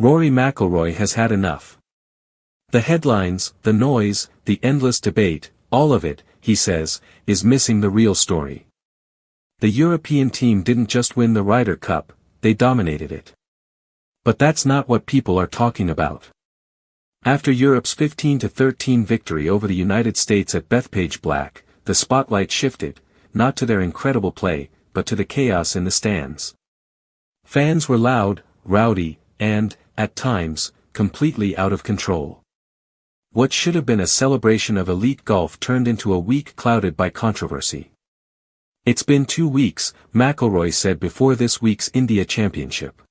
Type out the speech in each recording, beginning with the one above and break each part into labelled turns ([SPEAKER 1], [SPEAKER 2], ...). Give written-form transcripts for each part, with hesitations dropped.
[SPEAKER 1] Rory McIlroy has had enough. The headlines, the noise, the endless debate, all of it, he says, is missing the real story. The European team didn't just win the Ryder Cup, they dominated it. But that's not what people are talking about. After Europe's 15-13 victory over the United States at Bethpage Black, the spotlight shifted, not to their incredible play, but to the chaos in the stands. Fans were loud, rowdy, and, at times, completely out of control. What should have been a celebration of elite golf turned into a week clouded by controversy. It's been 2 weeks, McIlroy said before this week's India Championship.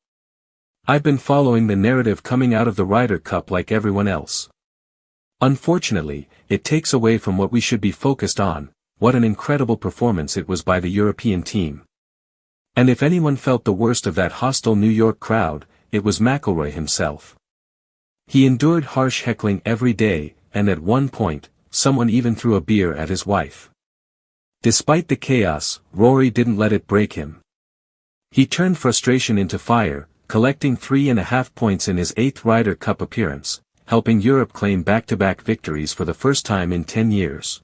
[SPEAKER 1] I've been following the narrative coming out of the Ryder Cup like everyone else. Unfortunately, it takes away from what we should be focused on. What an incredible performance it was by the European team. And if anyone felt the worst of that hostile New York crowd, it was McIlroy himself. He endured harsh heckling every day, and at one point, someone even threw a beer at his wife. Despite the chaos, Rory didn't let it break him. He turned frustration into fire, collecting 3.5 points in his 8th Ryder Cup appearance, helping Europe claim back-to-back victories for the first time in 10 years.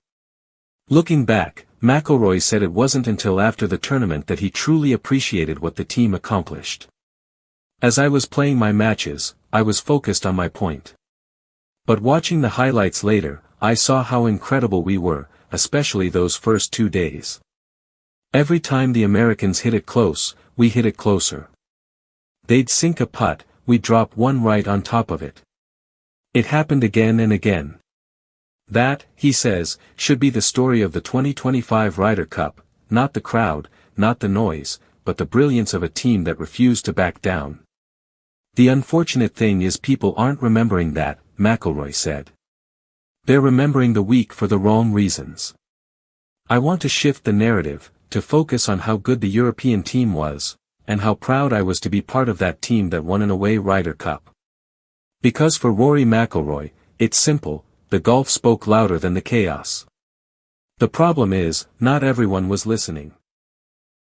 [SPEAKER 1] Looking back, McIlroy said it wasn't until after the tournament that he truly appreciated what the team accomplished. As I was playing my matches, I was focused on my point. But watching the highlights later, I saw how incredible we were, especially those first 2 days. Every time the Americans hit it close, we hit it closer. They'd sink a putt, we'd drop one right on top of it. It happened again and again. That, he says, should be the story of the 2025 Ryder Cup, not the crowd, not the noise, but the brilliance of a team that refused to back down. The unfortunate thing is people aren't remembering that, McIlroy said. They're remembering the week for the wrong reasons. I want to shift the narrative, to focus on how good the European team was, and how proud I was to be part of that team that won an away Ryder Cup. Because for Rory McIlroy, it's simple, the golf spoke louder than the chaos. The problem is, not everyone was listening.